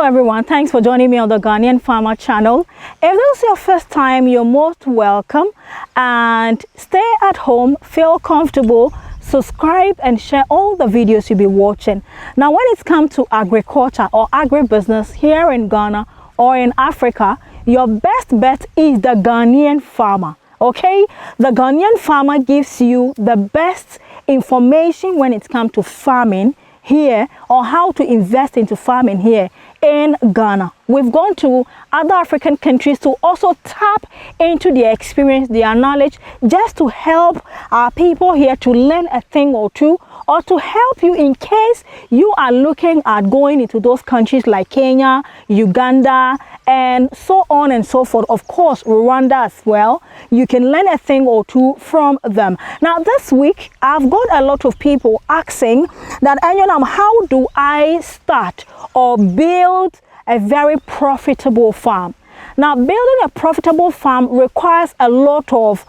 everyone, thanks for joining me on the Ghanaian Farmer channel. If this is your first time, you're most welcome, and stay at home, feel comfortable, subscribe and share all the videos you'll be watching. Now when it's come to agriculture or agribusiness here in Ghana or in Africa, your best bet is the Ghanaian farmer. Okay, the Ghanaian farmer gives you the best information when it comes to farming here, or how to invest into farming here in Ghana. We've gone to other African countries to also tap into their experience, their knowledge, just to help our people here to learn a thing or two, or to help you in case you are looking at going into those countries like Kenya, Uganda, and so on and so forth. Of course, Rwanda as well. You can learn a thing or two from them. Now, this week, I've got a lot of people asking that, how do I start or build a very profitable farm? Now, building a profitable farm requires a lot of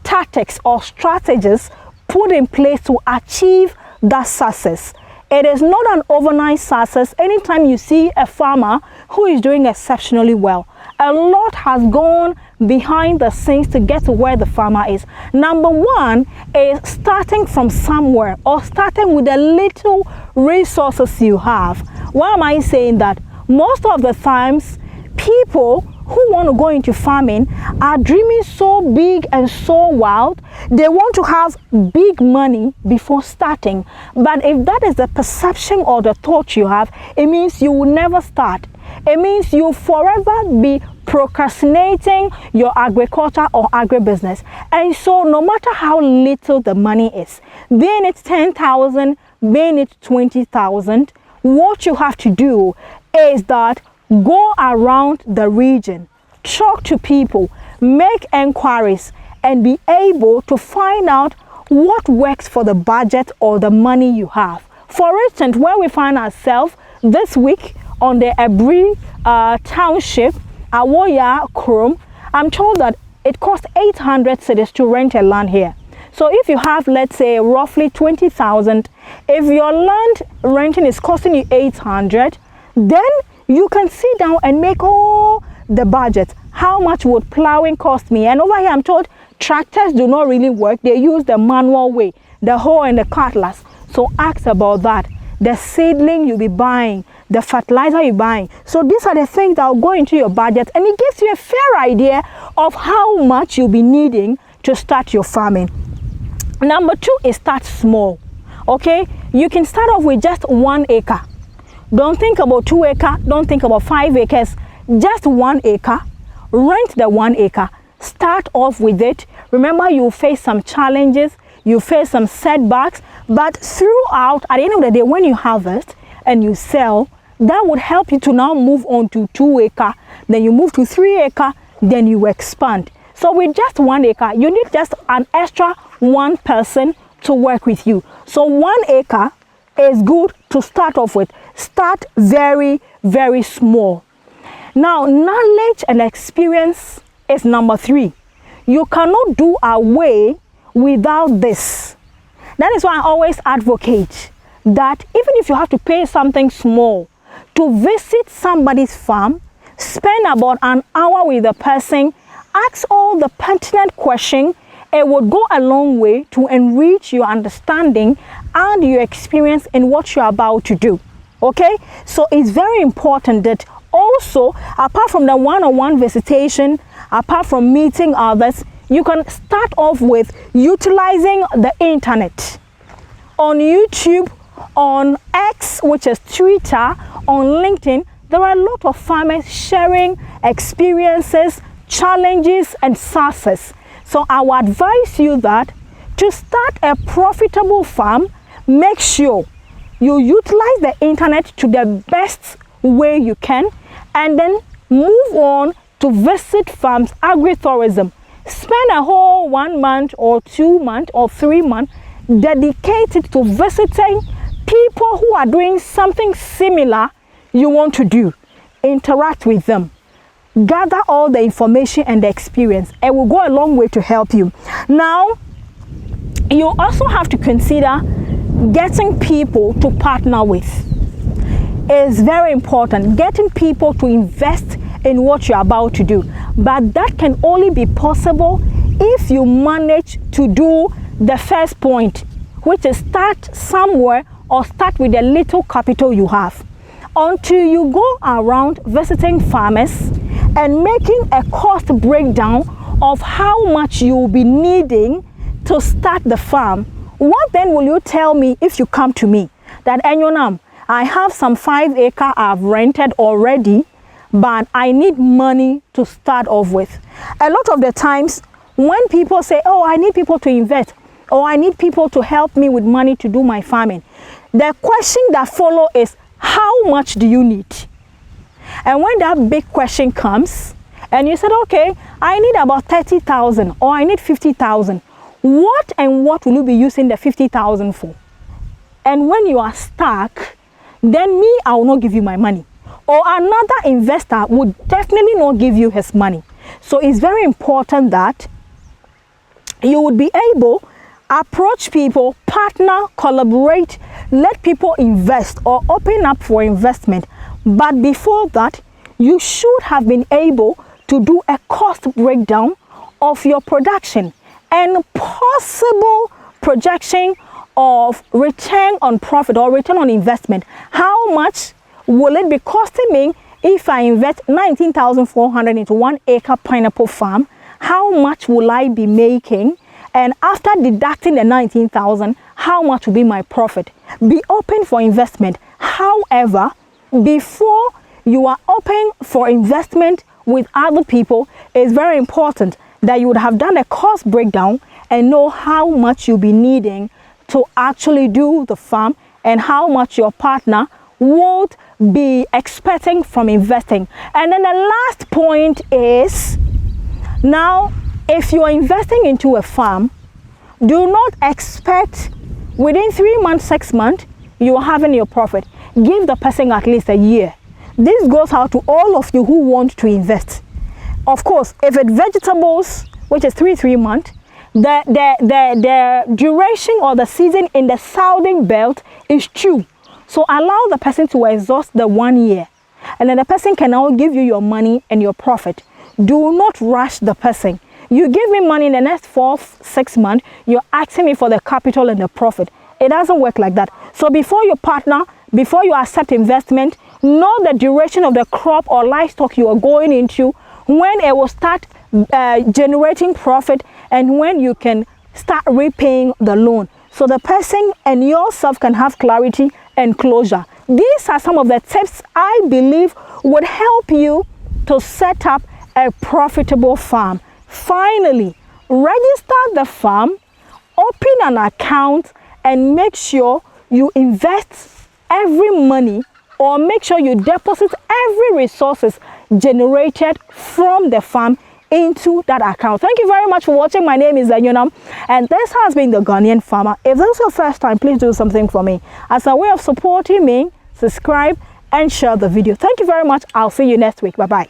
tactics or strategies put in place to achieve that success. It is not an overnight success. Anytime you see a farmer who is doing exceptionally well, a lot has gone behind the scenes to get to where the farmer is. Number one is starting from somewhere, or starting with the little resources you have. Why am I saying that? Most of the times, people who want to go into farming are dreaming so big and so wild. They want to have big money before starting. But if that is the perception or the thought you have, it means you will never start. It means you'll forever be procrastinating your agriculture or agribusiness. And so no matter how little the money is, being it 10,000, being it 20,000, what you have to do is that go around the region, talk to people, make inquiries, and be able to find out what works for the budget or the money you have. For instance, where we find ourselves this week on the Ebri township, Awoya Krom, I'm told that it costs 800 cedis to rent a land here. So if you have, let's say, roughly 20,000, if your land renting is costing you 800, then you can sit down and make all the budget. How much would plowing cost me? And over here, I'm told tractors do not really work. They use the manual way, the hoe and the cutlass. So ask about that. The seedling you'll be buying, the fertilizer you're buying. So these are the things that will go into your budget, and it gives you a fair idea of how much you'll be needing to start your farming. Number two is start small. Okay, you can start off with just 1 acre. Don't think about 2 acres, don't think about 5 acres, just 1 acre. Rent the 1 acre, start off with it. Remember, you face some challenges, you face some setbacks, but throughout, at the end of the day, when you harvest and you sell, that would help you to now move on to 2 acre, then you move to 3 acre, then you expand. So with just 1 acre, you need just an extra one person to work with you. So 1 acre is good to start off with. Start very, very small. Now, knowledge and experience is number 3. You cannot do away without this. That is why I always advocate that even if you have to pay something small to visit somebody's farm, spend about an hour with the person, ask all the pertinent questions. It would go a long way to enrich your understanding and your experience in what you're about to do. Okay, so it's very important that also, apart from the one-on-one visitation, apart from meeting others, you can start off with utilizing the internet. On YouTube, on X, which is Twitter, on LinkedIn, there are a lot of farmers sharing experiences, challenges, and success. So I would advise you that to start a profitable farm, make sure you utilize the internet to the best way you can, and then move on to visit farms, agritourism. Spend a whole 1 month or 2 months or 3 months dedicated to visiting people who are doing something similar you want to do. Interact with them. Gather all the information and the experience. It will go a long way to help you. Now, you also have to consider getting people to partner with. is very important, getting people to invest in what you're about to do. But that can only be possible if you manage to do the first point, which is start somewhere or start with the little capital you have. Until you go around visiting farmers and making a cost breakdown of how much you'll be needing to start the farm, what then will you tell me if you come to me that, Enyonam, I have some 5 acres I've rented already, but I need money to start off with? A lot of the times when people say, oh, I need people to invest, or I need people to help me with money to do my farming, the question that follows is, how much do you need? And when that big question comes, and you said, okay, I need about 30,000 or I need 50,000, what and what will you be using the 50,000 for? And when you are stuck, then me, I will not give you my money. Or another investor would definitely not give you his money. So it's very important that you would be able to approach people, partner, collaborate, let people invest or open up for investment. But before that, you should have been able to do a cost breakdown of your production and possible projection of return on profit or return on investment. How much will it be costing me if I invest 19,400 into 1 acre pineapple farm? How much will I be making? And after deducting the 19,000, how much will be my profit? Be open for investment. However, before you are open for investment with other people, it's very important that you would have done a cost breakdown and know how much you'll be needing to actually do the farm and how much your partner would be expecting from investing. And then the last point is, now if you are investing into a farm, do not expect within 3 months, 6 months, you are having your profit. Give the person at least a year. This goes out to all of you who want to invest. Of course, if it's vegetables, which is 3 months, the duration or the season in the southern belt is 2. So allow the person to exhaust the 1 year. And then the person can now give you your money and your profit. Do not rush the person. You give me money in the next 4-6 months, you're asking me for the capital and the profit. It doesn't work like that. So before you partner, before you accept investment, know the duration of the crop or livestock you are going into, when it will start generating profit, and when you can start repaying the loan. So the person and yourself can have clarity and closure. These are some of the tips I believe would help you to set up a profitable farm. Finally, register the farm, open an account, and make sure you invest every money, or make sure you deposit every resources generated from the farm into that account. Thank you very much for watching. My name is Enyonam, and this has been the Ghanaian Farmer. If this is your first time, please do something for me. As a way of supporting me, subscribe and share the video. Thank you very much. I'll see you next week. Bye-bye.